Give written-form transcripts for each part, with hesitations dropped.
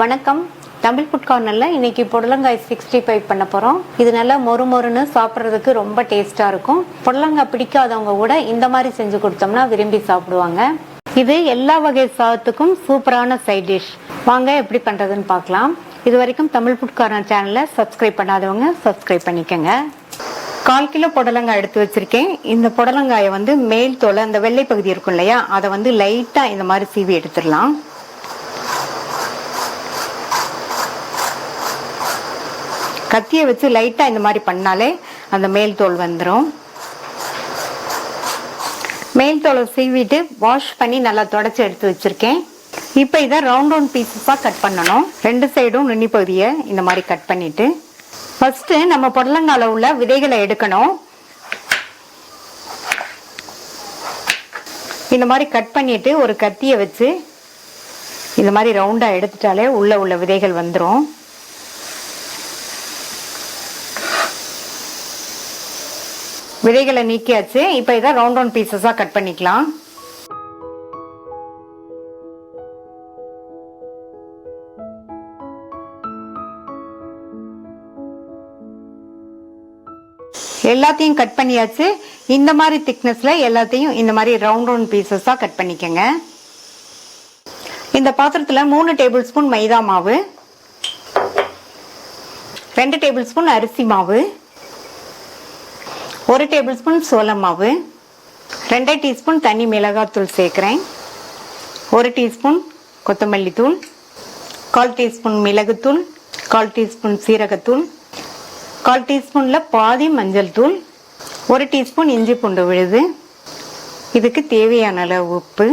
வணக்கம். தமிழ் ஃபுட் கார்னர்ல இன்னைக்கு புடலங்காய் 65 பண்ண போறோம். இது நல்லா மொறு மொறுன்னு சாப்பிட்றதுக்கு ரொம்ப டேஸ்டா இருக்கும். புடலங்காய் பிடிக்காதவங்க கூட இந்த மாதிரி செஞ்சு கொடுத்தோம்னா விரும்பி சாப்பிடுவாங்க. இது எல்லா வகை சாதத்துக்கும் சூப்பரான சைட் டிஷ். வாங்க எப்படி பண்றதுன்னு பார்க்கலாம். இது வரைக்கும் தமிழ் ஃபுட் கார்னர் சேனலை சப்ஸ்கிரைப் பண்ணாதவங்க சப்ஸ்கிரைப் பண்ணிக்கோங்க. 1/4 கிலோ புடலங்காய் எடுத்து வச்சிருக்கேன். இந்த புடலங்காயை மேல் தோலை அந்த வெள்ளை பகுதி இருக்கும் இல்லையா, அதை லைட்டா இந்த மாதிரி சீவி எடுத்துடலாம். கத்தியை வச்சு லைட்டா இந்த மாதிரி பண்ணாலே அந்த மேல் தோல் வந்துடும். மேல் தோலை சீவிட்டு வாஷ் பண்ணி நல்லா தொடச்சி எடுத்து வச்சிருக்கேன். இப்போ இதை ரவுண்ட் பீசஸா கட் பண்ணணும். 2 சைடும் நுனி பகுதியை இந்த மாதிரி கட் பண்ணிட்டு ஃபர்ஸ்ட் நம்ம புடலங்கால உள்ள விதைகளை எடுக்கணும். இந்த மாதிரி கட் பண்ணிட்டு ஒரு கத்தியை வச்சு இந்த மாதிரி ரவுண்டா எடுத்துட்டாலே உள்ள விதைகள் வந்துடும். விதைகளை நீக்கியாச்சு. இப்போ இதை ரவுண்ட் பீசஸா கட் பண்ணிக்கலாம். எல்லாத்தையும் கட் பண்ணியாச்சு. இந்த மாதிரி திக்னஸ்ல எல்லாத்தையும் இந்த மாதிரி ரவுண்ட் பீசஸா கட் பண்ணிக்கங்க. இந்த பாத்திரத்துல 3 டேபிள் ஸ்பூன் மைதா மாவு, 2 டேபிள் ஸ்பூன் அரிசி மாவு, 1 டேபிள் ஸ்பூன் சோள மாவு, 2 டீஸ்பூன் தனி மிளகாத்தூள் சேர்க்கிறேன், 1 டீஸ்பூன் கொத்தமல்லி தூள், 1/4 டீஸ்பூன் மிளகுத்தூள், 1/4 டீஸ்பூன் சீரகத்தூள், 1/4 டீஸ்பூன்ல பாதி மஞ்சள் தூள், 1 டீஸ்பூன் இஞ்சி பூண்டு விழுது, இதுக்கு தேவையான அளவு உப்பு,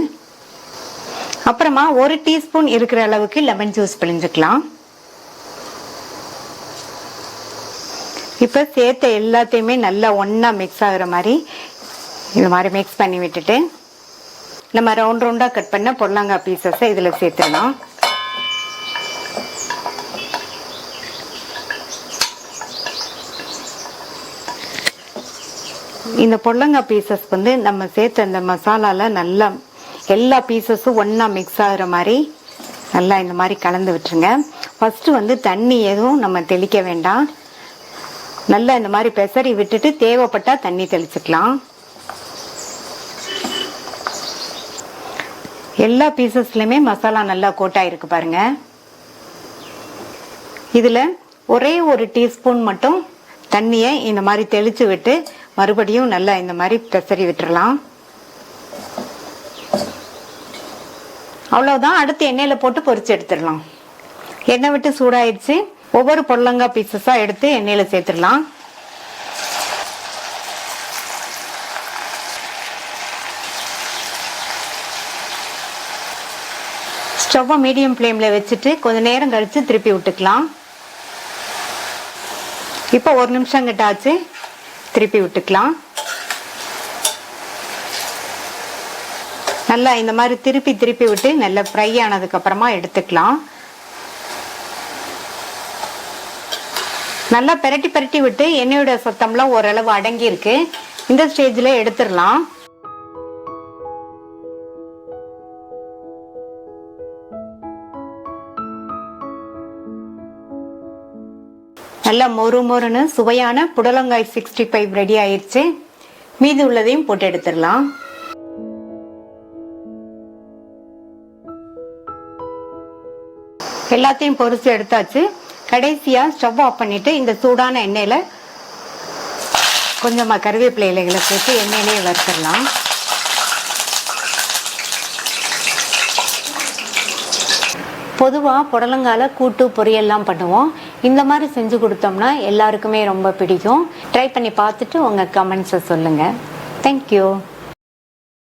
அப்புறமா 1 டீஸ்பூன் இருக்கிற அளவுக்கு லெமன் ஜூஸ் பிழிஞ்சுக்கலாம். இப்போ சேர்த்த எல்லாத்தையுமே நல்லா ஒன்றா மிக்ஸ் ஆகுற மாதிரி இந்த மாதிரி மிக்ஸ் பண்ணி விட்டுட்டு நம்ம ரவுண்டாக கட் பண்ண புடலங்காய் பீசஸை இதில் சேர்த்துடலாம். இந்த புடலங்காய் பீசஸ் நம்ம சேர்த்த அந்த மசாலால நல்லா எல்லா பீசஸும் ஒன்றா மிக்ஸ் ஆகுற மாதிரி நல்லா இந்த மாதிரி கலந்து விட்டுருங்க. ஃபர்ஸ்ட் தண்ணி எதுவும் நம்ம தெளிக்க வேண்டாம். நல்லா இந்த மாதிரி பெசரி விட்டுட்டு தேவைப்பட்டா தண்ணி தெளிச்சுக்கலாம். எல்லா பீசஸ்லயுமே மசாலா நல்லா கோட்டாயிருக்கு பாருங்க. இதுல ஒரே 1 டீஸ்பூன் மட்டும் தண்ணியை இந்த மாதிரி தெளிச்சு விட்டு மறுபடியும் நல்லா இந்த மாதிரி பெசரி விட்டுறலாம். அவ்வளவுதான். அடுத்து எண்ணெயில போட்டு பொரிச்சு எடுத்துடலாம். எண்ணெய் விட்டு சூடாயிடுச்சு. ஒவ்வொரு புடலங்காய் பீசஸா எடுத்து எண்ணெயில சேர்த்துடலாம். ஸ்டவ்வை மீடியம் ஃப்ளேம்ல வச்சுட்டு கொஞ்ச நேரம் கழிச்சு திருப்பி விட்டுக்கலாம். இப்போ 1 நிமிஷம் கிட்ட ஆச்சு. திருப்பி விட்டுக்கலாம். நல்லா இந்த மாதிரி திருப்பி விட்டு நல்லா ஃப்ரை ஆனதுக்கு அப்புறமா எடுத்துக்கலாம். நல்லா பெரட்டி விட்டு எண்ணெயோட சத்தம்லாம் ஓரளவு அடங்கி இருக்கு. இந்த ஸ்டேஜ்ல எடுத்துடலாம். நல்லா மொறுன்னு சுவையான புடலங்காய் 65 ரெடி ஆயிடுச்சு. மீதி உள்ளதையும் போட்டு எடுத்துடலாம். எல்லாத்தையும் பொரிச்சு எடுத்தாச்சு. கடைசியா ஸ்டவ் ஆஃப் பண்ணிட்டு இந்த சூடான எண்ணெயில கொஞ்சமா கருவேப்பிலை இலைகளை சேர்த்து எண்ணெயிலேயே வறுத்துடலாம். பொதுவா புடலங்கால கூட்டு பொரியல்லாம் பண்ணுவோம். இந்த மாதிரி செஞ்சு கொடுத்தோம்னா எல்லாருக்குமே ரொம்ப பிடிக்கும். ட்ரை பண்ணி பார்த்துட்டு உங்க கமெண்ட்ஸை சொல்லுங்க. தேங்க்யூ.